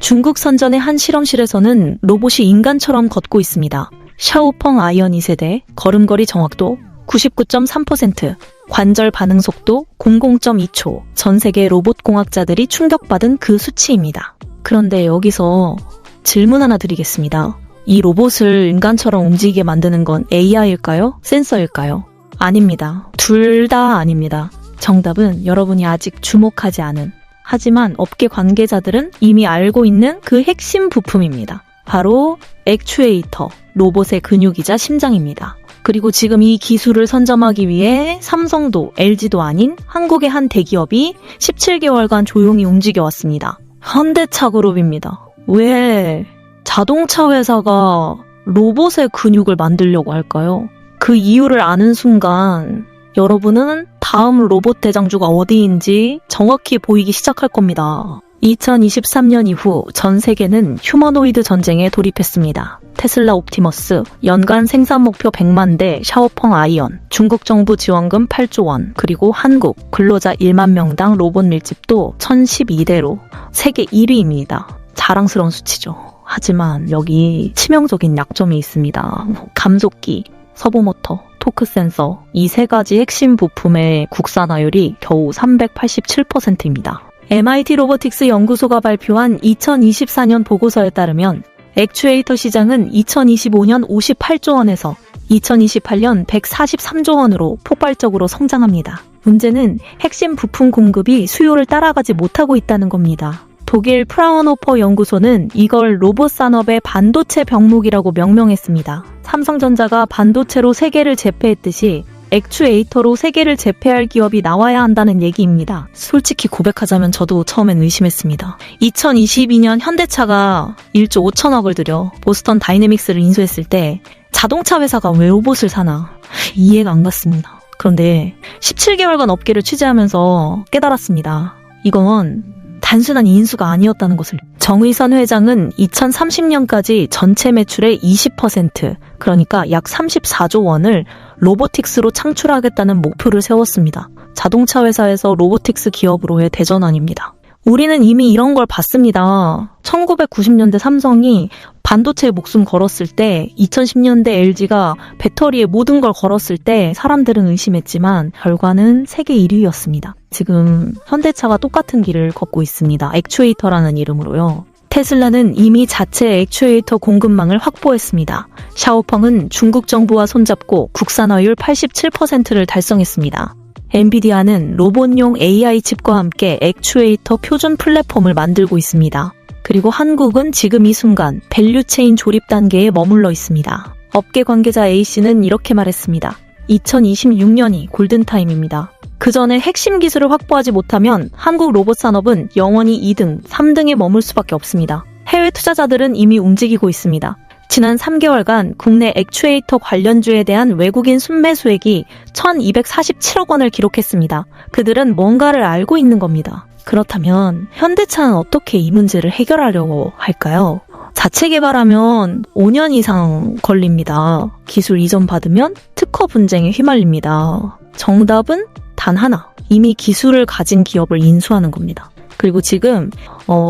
중국 선전의 한 실험실에서는 로봇이 인간처럼 걷고 있습니다. 샤오펑 아이언 2세대, 걸음걸이 정확도 99.3%, 관절 반응 속도 00.2초, 전 세계 로봇 공학자들이 충격받은 그 수치입니다. 그런데 여기서 질문 하나 드리겠습니다. 이 로봇을 인간처럼 움직이게 만드는 건 AI일까요? 센서일까요? 아닙니다. 둘 다 아닙니다. 정답은 여러분이 아직 주목하지 않은, 하지만 업계 관계자들은 이미 알고 있는 그 핵심 부품입니다. 바로 액추에이터, 로봇의 근육이자 심장입니다. 그리고 지금 이 기술을 선점하기 위해 삼성도 LG도 아닌 한국의 한 대기업이 17개월간 조용히 움직여왔습니다. 현대차 그룹입니다. 왜 자동차 회사가 로봇의 근육을 만들려고 할까요? 그 이유를 아는 순간 여러분은 다음 로봇 대장주가 어디인지 정확히 보이기 시작할 겁니다. 2023년 이후 전 세계는 휴머노이드 전쟁에 돌입했습니다. 테슬라 옵티머스, 연간 생산 목표 100만 대 샤오펑 아이언, 중국 정부 지원금 8조 원, 그리고 한국 근로자 1만 명당 로봇 밀집도 1012대로 세계 1위입니다. 자랑스러운 수치죠. 하지만 여기 치명적인 약점이 있습니다. 감속기, 서브모터, 토크 센서, 이 세 가지 핵심 부품의 국산화율이 겨우 387%입니다. MIT 로보틱스 연구소가 발표한 2024년 보고서에 따르면 액추에이터 시장은 2025년 58조 원에서 2028년 143조 원으로 폭발적으로 성장합니다. 문제는 핵심 부품 공급이 수요를 따라가지 못하고 있다는 겁니다. 독일 프라운호퍼 연구소는 이걸 로봇 산업의 반도체 병목이라고 명명했습니다. 삼성전자가 반도체로 세계를 제패했듯이 액추에이터로 세계를 제패할 기업이 나와야 한다는 얘기입니다. 솔직히 고백하자면 저도 처음엔 의심했습니다. 2022년 현대차가 1조 5천억을 들여 보스턴 다이내믹스를 인수했을 때 자동차 회사가 왜 로봇을 사나 이해가 안 갔습니다. 그런데 17개월간 업계를 취재하면서 깨달았습니다. 이건 단순한 인수가 아니었다는 것을. 정의선 회장은 2030년까지 전체 매출의 20%, 그러니까 약 34조 원을 로보틱스로 창출하겠다는 목표를 세웠습니다. 자동차 회사에서 로보틱스 기업으로의 대전환입니다. 우리는 이미 이런 걸 봤습니다. 1990년대 삼성이 반도체에 목숨 걸었을 때, 2010년대 LG가 배터리에 모든 걸 걸었을 때 사람들은 의심했지만 결과는 세계 1위였습니다. 지금 현대차가 똑같은 길을 걷고 있습니다. 액추에이터라는 이름으로요. 테슬라는 이미 자체 액추에이터 공급망을 확보했습니다. 샤오펑은 중국 정부와 손잡고 국산화율 87%를 달성했습니다. 엔비디아는 로봇용 AI 칩과 함께 액추에이터 표준 플랫폼을 만들고 있습니다. 그리고 한국은 지금 이 순간 밸류체인 조립 단계에 머물러 있습니다. 업계 관계자 A씨는 이렇게 말했습니다. 2026년이 골든타임입니다. 그 전에 핵심 기술을 확보하지 못하면 한국 로봇 산업은 영원히 2등, 3등에 머물 수밖에 없습니다. 해외 투자자들은 이미 움직이고 있습니다. 지난 3개월간 국내 액추에이터 관련주에 대한 외국인 순매수액이 1,247억 원을 기록했습니다. 그들은 뭔가를 알고 있는 겁니다. 그렇다면 현대차는 어떻게 이 문제를 해결하려고 할까요? 자체 개발하면 5년 이상 걸립니다. 기술 이전 받으면 특허 분쟁에 휘말립니다. 정답은 단 하나, 이미 기술을 가진 기업을 인수하는 겁니다. 그리고 지금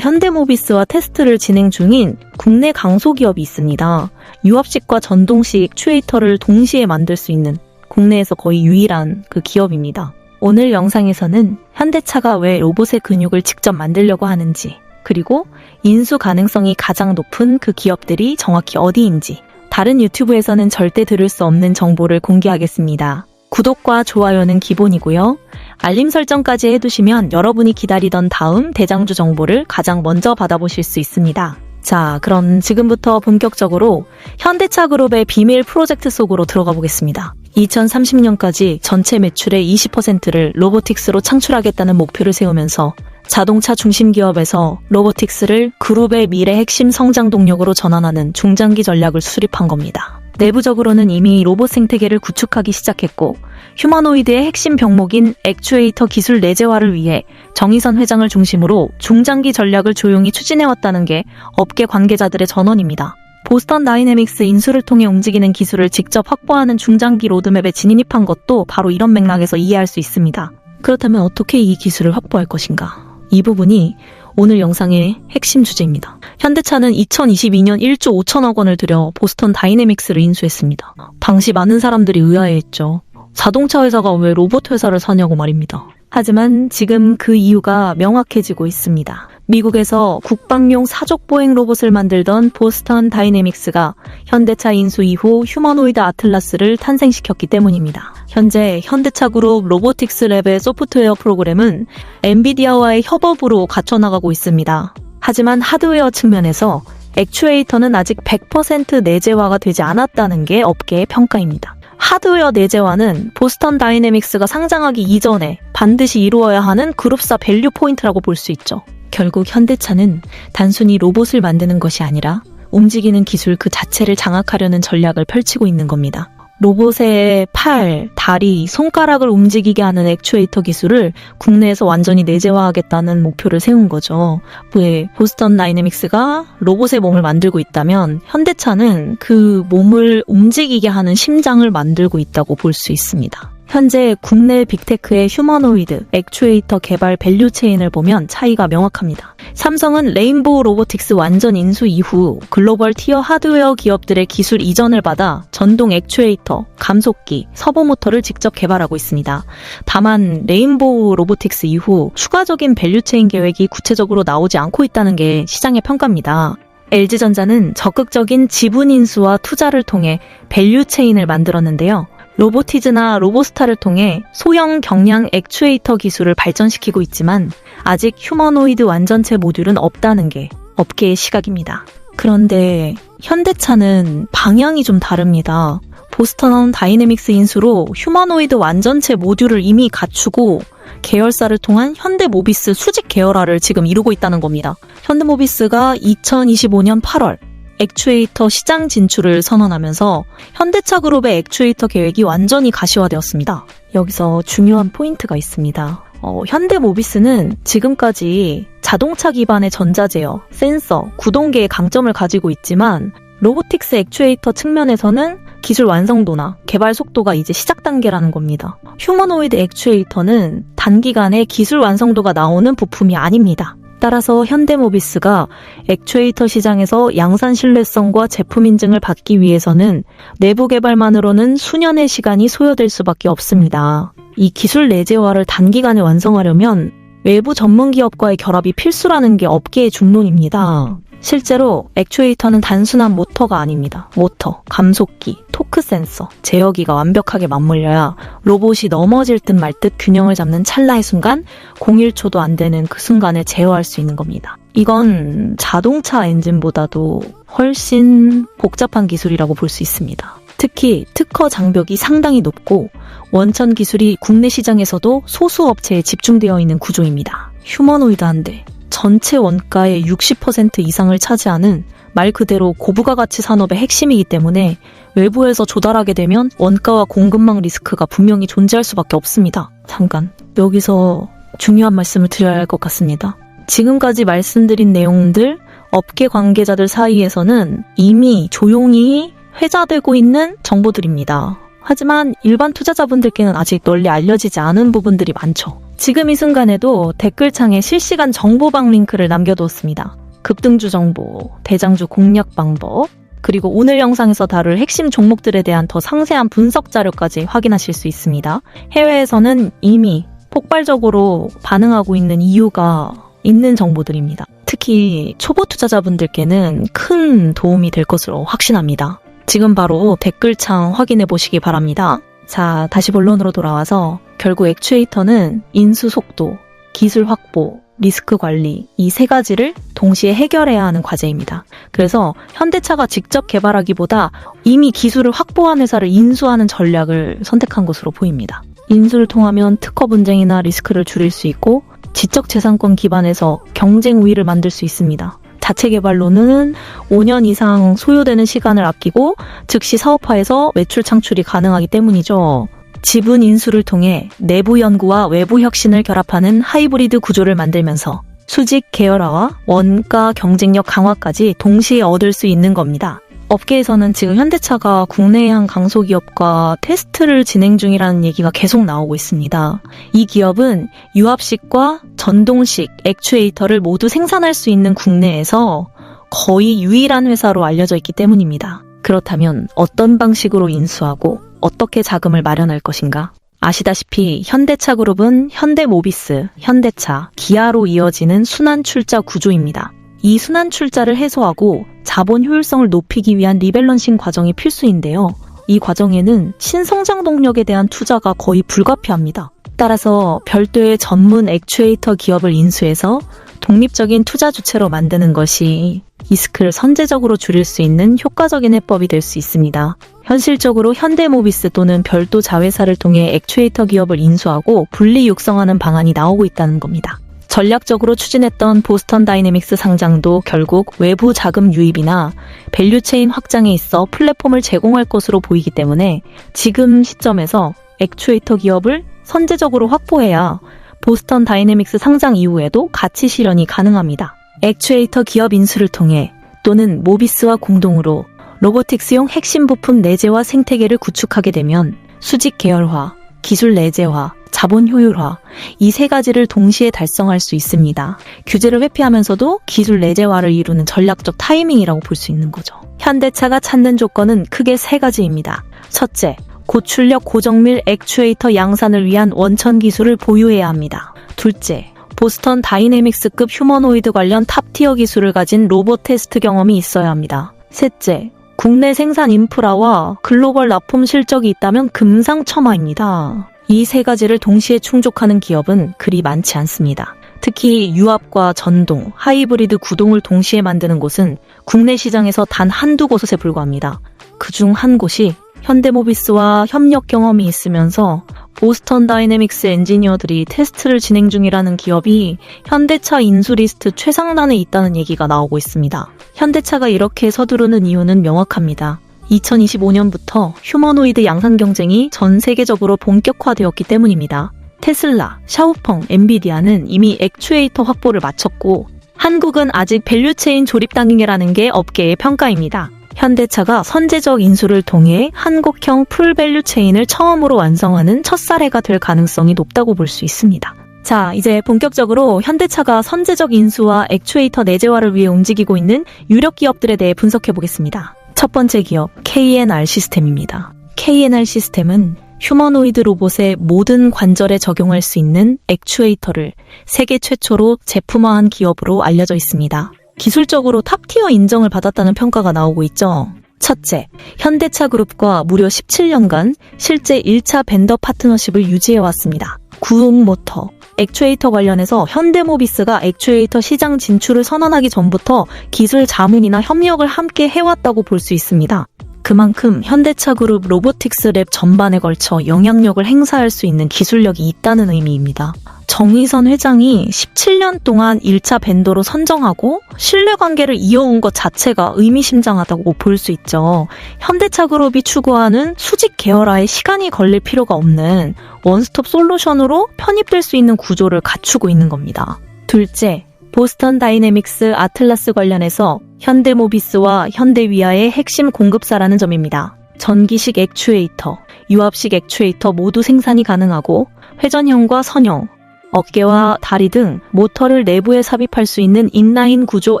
현대모비스와 테스트를 진행 중인 국내 강소기업이 있습니다. 유압식과 전동식 액추에이터를 동시에 만들 수 있는 국내에서 거의 유일한 그 기업입니다. 오늘 영상에서는 현대차가 왜 로봇의 근육을 직접 만들려고 하는지, 그리고 인수 가능성이 가장 높은 그 기업들이 정확히 어디인지, 다른 유튜브에서는 절대 들을 수 없는 정보를 공개하겠습니다. 구독과 좋아요는 기본이고요. 알림 설정까지 해두시면 여러분이 기다리던 다음 대장주 정보를 가장 먼저 받아보실 수 있습니다. 자, 그럼 지금부터 본격적으로 현대차 그룹의 비밀 프로젝트 속으로 들어가 보겠습니다. 2030년까지 전체 매출의 20%를 로보틱스로 창출하겠다는 목표를 세우면서 자동차 중심 기업에서 로보틱스를 그룹의 미래 핵심 성장 동력으로 전환하는 중장기 전략을 수립한 겁니다. 내부적으로는 이미 로봇 생태계를 구축하기 시작했고, 휴머노이드의 핵심 병목인 액추에이터 기술 내재화를 위해 정의선 회장을 중심으로 중장기 전략을 조용히 추진해왔다는 게 업계 관계자들의 전언입니다. 보스턴 다이내믹스 인수를 통해 움직이는 기술을 직접 확보하는 중장기 로드맵에 진입한 것도 바로 이런 맥락에서 이해할 수 있습니다. 그렇다면 어떻게 이 기술을 확보할 것인가? 이 부분이 오늘 영상의 핵심 주제입니다. 현대차는 2022년 1조 5천억 원을 들여 보스턴 다이내믹스를 인수했습니다. 당시 많은 사람들이 의아해했죠. 자동차 회사가 왜 로봇 회사를 사냐고 말입니다. 하지만 지금 그 이유가 명확해지고 있습니다. 미국에서 국방용 사족 보행 로봇을 만들던 보스턴 다이내믹스가 현대차 인수 이후 휴머노이드 아틀라스를 탄생시켰기 때문입니다. 현재 현대차 그룹 로보틱스 랩의 소프트웨어 프로그램은 엔비디아와의 협업으로 갖춰나가고 있습니다. 하지만 하드웨어 측면에서 액추에이터는 아직 100% 내재화가 되지 않았다는 게 업계의 평가입니다. 하드웨어 내재화는 보스턴 다이내믹스가 상장하기 이전에 반드시 이루어야 하는 그룹사 밸류 포인트라고 볼 수 있죠. 결국 현대차는 단순히 로봇을 만드는 것이 아니라 움직이는 기술 그 자체를 장악하려는 전략을 펼치고 있는 겁니다. 로봇의 팔, 다리, 손가락을 움직이게 하는 액추에이터 기술을 국내에서 완전히 내재화하겠다는 목표를 세운 거죠. 왜 보스턴 다이내믹스가 로봇의 몸을 만들고 있다면 현대차는 그 몸을 움직이게 하는 심장을 만들고 있다고 볼 수 있습니다. 현재 국내 빅테크의 휴머노이드, 액추에이터 개발 밸류 체인을 보면 차이가 명확합니다. 삼성은 레인보우 로보틱스 완전 인수 이후 글로벌 티어 하드웨어 기업들의 기술 이전을 받아 전동 액추에이터, 감속기, 서버모터를 직접 개발하고 있습니다. 다만 레인보우 로보틱스 이후 추가적인 밸류 체인 계획이 구체적으로 나오지 않고 있다는 게 시장의 평가입니다. LG전자는 적극적인 지분 인수와 투자를 통해 밸류 체인을 만들었는데요. 로보티즈나 로보스타를 통해 소형 경량 액추에이터 기술을 발전시키고 있지만 아직 휴머노이드 완전체 모듈은 없다는 게 업계의 시각입니다. 그런데 현대차는 방향이 좀 다릅니다. 보스턴 다이내믹스 인수로 휴머노이드 완전체 모듈을 이미 갖추고 계열사를 통한 현대모비스 수직 계열화를 지금 이루고 있다는 겁니다. 현대모비스가 2025년 8월 액추에이터 시장 진출을 선언하면서 현대차 그룹의 액추에이터 계획이 완전히 가시화되었습니다. 여기서 중요한 포인트가 있습니다. 현대모비스는 지금까지 자동차 기반의 전자제어, 센서, 구동계의 강점을 가지고 있지만 로보틱스 액추에이터 측면에서는 기술 완성도나 개발 속도가 이제 시작 단계라는 겁니다. 휴머노이드 액추에이터는 단기간에 기술 완성도가 나오는 부품이 아닙니다. 따라서 현대모비스가 액추에이터 시장에서 양산 신뢰성과 제품 인증을 받기 위해서는 내부 개발만으로는 수년의 시간이 소요될 수밖에 없습니다. 이 기술 내재화를 단기간에 완성하려면 외부 전문 기업과의 결합이 필수라는 게 업계의 중론입니다. 실제로 액추에이터는 단순한 모터가 아닙니다. 모터, 감속기, 토크 센서, 제어기가 완벽하게 맞물려야 로봇이 넘어질 듯 말 듯 균형을 잡는 찰나의 순간 0.1초도 안 되는 그 순간에 제어할 수 있는 겁니다. 이건 자동차 엔진보다도 훨씬 복잡한 기술이라고 볼 수 있습니다. 특히 특허 장벽이 상당히 높고 원천 기술이 국내 시장에서도 소수 업체에 집중되어 있는 구조입니다. 휴머노이드한데 전체 원가의 60% 이상을 차지하는 말 그대로 고부가 가치 산업의 핵심이기 때문에 외부에서 조달하게 되면 원가와 공급망 리스크가 분명히 존재할 수밖에 없습니다. 잠깐, 여기서 중요한 말씀을 드려야 할 것 같습니다. 지금까지 말씀드린 내용들, 업계 관계자들 사이에서는 이미 조용히 회자되고 있는 정보들입니다. 하지만 일반 투자자분들께는 아직 널리 알려지지 않은 부분들이 많죠. 지금 이 순간에도 댓글창에 실시간 정보방 링크를 남겨두었습니다. 급등주 정보, 대장주 공략 방법, 그리고 오늘 영상에서 다룰 핵심 종목들에 대한 더 상세한 분석 자료까지 확인하실 수 있습니다. 해외에서는 이미 폭발적으로 반응하고 있는 이유가 있는 정보들입니다. 특히 초보 투자자분들께는 큰 도움이 될 것으로 확신합니다. 지금 바로 댓글창 확인해 보시기 바랍니다. 자, 다시 본론으로 돌아와서 결국 액추에이터는 인수 속도, 기술 확보, 리스크 관리 이 세 가지를 동시에 해결해야 하는 과제입니다. 그래서 현대차가 직접 개발하기보다 이미 기술을 확보한 회사를 인수하는 전략을 선택한 것으로 보입니다. 인수를 통하면 특허 분쟁이나 리스크를 줄일 수 있고 지적재산권 기반에서 경쟁 우위를 만들 수 있습니다. 자체 개발로는 5년 이상 소요되는 시간을 아끼고 즉시 사업화해서 매출 창출이 가능하기 때문이죠. 지분 인수를 통해 내부 연구와 외부 혁신을 결합하는 하이브리드 구조를 만들면서 수직 계열화와 원가 경쟁력 강화까지 동시에 얻을 수 있는 겁니다. 업계에서는 지금 현대차가 국내의 한 강소기업과 테스트를 진행 중이라는 얘기가 계속 나오고 있습니다. 이 기업은 유압식과 전동식 액추에이터를 모두 생산할 수 있는 국내에서 거의 유일한 회사로 알려져 있기 때문입니다. 그렇다면 어떤 방식으로 인수하고 어떻게 자금을 마련할 것인가? 아시다시피 현대차 그룹은 현대모비스, 현대차, 기아로 이어지는 순환출자 구조입니다. 이 순환출자를 해소하고 자본 효율성을 높이기 위한 리밸런싱 과정이 필수인데요. 이 과정에는 신성장 동력에 대한 투자가 거의 불가피합니다. 따라서 별도의 전문 액추에이터 기업을 인수해서 독립적인 투자 주체로 만드는 것이 리스크를 선제적으로 줄일 수 있는 효과적인 해법이 될 수 있습니다. 현실적으로 현대모비스 또는 별도 자회사를 통해 액추에이터 기업을 인수하고 분리 육성하는 방안이 나오고 있다는 겁니다. 전략적으로 추진했던 보스턴 다이내믹스 상장도 결국 외부 자금 유입이나 밸류체인 확장에 있어 플랫폼을 제공할 것으로 보이기 때문에 지금 시점에서 액추에이터 기업을 선제적으로 확보해야 보스턴 다이내믹스 상장 이후에도 가치 실현이 가능합니다. 액추에이터 기업 인수를 통해 또는 모비스와 공동으로 로보틱스용 핵심 부품 내재화 생태계를 구축하게 되면 수직 계열화, 기술 내재화, 자본 효율화 이 세 가지를 동시에 달성할 수 있습니다. 규제를 회피하면서도 기술 내재화를 이루는 전략적 타이밍이라고 볼 수 있는 거죠. 현대차가 찾는 조건은 크게 세 가지입니다. 첫째, 고출력 고정밀 액추에이터 양산을 위한 원천 기술을 보유해야 합니다. 둘째, 보스턴 다이내믹스급 휴머노이드 관련 탑티어 기술을 가진 로봇 테스트 경험이 있어야 합니다. 셋째, 국내 생산 인프라와 글로벌 납품 실적이 있다면 금상첨화입니다. 이 세 가지를 동시에 충족하는 기업은 그리 많지 않습니다. 특히 유압과 전동, 하이브리드 구동을 동시에 만드는 곳은 국내 시장에서 단 한두 곳에 불과합니다. 그중 한 곳이 현대모비스와 협력 경험이 있으면서 보스턴 다이내믹스 엔지니어들이 테스트를 진행 중이라는 기업이 현대차 인수 리스트 최상단에 있다는 얘기가 나오고 있습니다. 현대차가 이렇게 서두르는 이유는 명확합니다. 2025년부터 휴머노이드 양산 경쟁이 전 세계적으로 본격화되었기 때문입니다. 테슬라, 샤오펑, 엔비디아는 이미 액추에이터 확보를 마쳤고 한국은 아직 밸류체인 조립 단계라는 게 업계의 평가입니다. 현대차가 선제적 인수를 통해 한국형 풀밸류 체인을 처음으로 완성하는 첫 사례가 될 가능성이 높다고 볼 수 있습니다. 자, 이제 본격적으로 현대차가 선제적 인수와 액추에이터 내재화를 위해 움직이고 있는 유력 기업들에 대해 분석해 보겠습니다. 첫 번째 기업, KNR 시스템입니다. KNR 시스템은 휴머노이드 로봇의 모든 관절에 적용할 수 있는 액추에이터를 세계 최초로 제품화한 기업으로 알려져 있습니다. 기술적으로 탑티어 인정을 받았다는 평가가 나오고 있죠. 첫째, 현대차 그룹과 무려 17년간 실제 1차 벤더 파트너십을 유지해왔습니다. 구흥모터, 액추에이터 관련해서 현대모비스가 액추에이터 시장 진출을 선언하기 전부터 기술 자문이나 협력을 함께 해왔다고 볼 수 있습니다. 그만큼 현대차 그룹 로보틱스 랩 전반에 걸쳐 영향력을 행사할 수 있는 기술력이 있다는 의미입니다. 정의선 회장이 17년 동안 1차 벤더로 선정하고 신뢰관계를 이어온 것 자체가 의미심장하다고 볼 수 있죠. 현대차 그룹이 추구하는 수직 계열화에 시간이 걸릴 필요가 없는 원스톱 솔루션으로 편입될 수 있는 구조를 갖추고 있는 겁니다. 둘째, 보스턴 다이내믹스 아틀라스 관련해서 현대모비스와 현대위아의 핵심 공급사라는 점입니다. 전기식 액추에이터, 유압식 액추에이터 모두 생산이 가능하고 회전형과 선형, 어깨와 다리 등 모터를 내부에 삽입할 수 있는 인라인 구조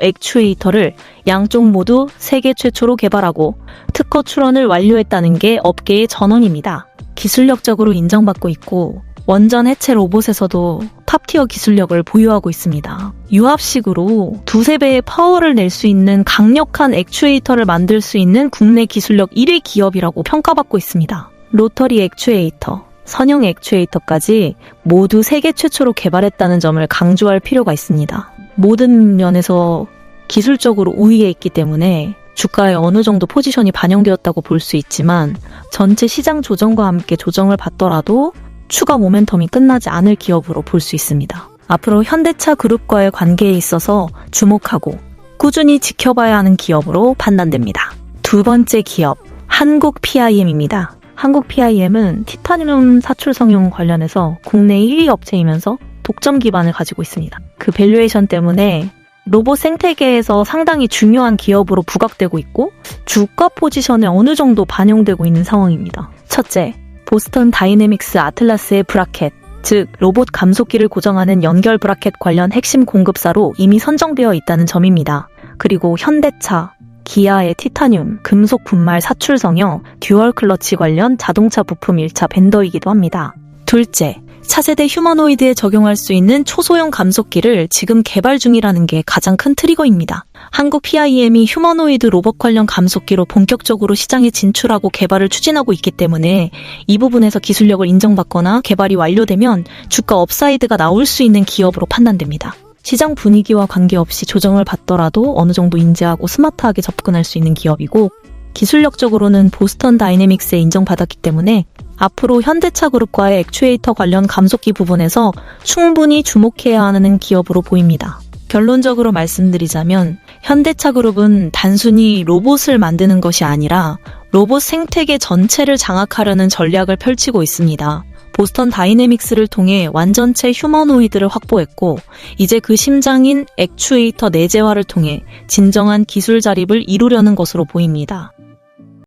액추에이터를 양쪽 모두 세계 최초로 개발하고 특허 출원을 완료했다는 게 업계의 전언입니다. 기술력적으로 인정받고 있고 원전 해체 로봇에서도 탑티어 기술력을 보유하고 있습니다. 유압식으로 두세 배의 파워를 낼 수 있는 강력한 액추에이터를 만들 수 있는 국내 기술력 1위 기업이라고 평가받고 있습니다. 로터리 액추에이터, 선형 액추에이터까지 모두 세계 최초로 개발했다는 점을 강조할 필요가 있습니다. 모든 면에서 기술적으로 우위에 있기 때문에 주가에 어느 정도 포지션이 반영되었다고 볼 수 있지만 전체 시장 조정과 함께 조정을 받더라도 추가 모멘텀이 끝나지 않을 기업으로 볼 수 있습니다. 앞으로 현대차 그룹과의 관계에 있어서 주목하고 꾸준히 지켜봐야 하는 기업으로 판단됩니다. 두 번째 기업, 한국 PIM입니다. 한국 PIM은 티타늄 사출 성형 관련해서 국내 1위 업체이면서 독점 기반을 가지고 있습니다. 그 밸류에이션 때문에 로봇 생태계에서 상당히 중요한 기업으로 부각되고 있고 주가 포지션에 어느 정도 반영되고 있는 상황입니다. 첫째, 보스턴 다이내믹스 아틀라스의 브라켓, 즉 로봇 감속기를 고정하는 연결 브라켓 관련 핵심 공급사로 이미 선정되어 있다는 점입니다. 그리고 현대차, 기아의 티타늄, 금속 분말 사출 성형, 듀얼 클러치 관련 자동차 부품 1차 벤더이기도 합니다. 둘째, 차세대 휴머노이드에 적용할 수 있는 초소형 감속기를 지금 개발 중이라는 게 가장 큰 트리거입니다. 한국 PIM이 휴머노이드 로봇 관련 감속기로 본격적으로 시장에 진출하고 개발을 추진하고 있기 때문에 이 부분에서 기술력을 인정받거나 개발이 완료되면 주가 업사이드가 나올 수 있는 기업으로 판단됩니다. 시장 분위기와 관계없이 조정을 받더라도 어느 정도 인지하고 스마트하게 접근할 수 있는 기업이고 기술력적으로는 보스턴 다이내믹스에 인정받았기 때문에 앞으로 현대차 그룹과의 액추에이터 관련 감속기 부분에서 충분히 주목해야 하는 기업으로 보입니다. 결론적으로 말씀드리자면 현대차 그룹은 단순히 로봇을 만드는 것이 아니라 로봇 생태계 전체를 장악하려는 전략을 펼치고 있습니다. 보스턴 다이내믹스를 통해 완전체 휴머노이드를 확보했고 이제 그 심장인 액추에이터 내재화를 통해 진정한 기술 자립을 이루려는 것으로 보입니다.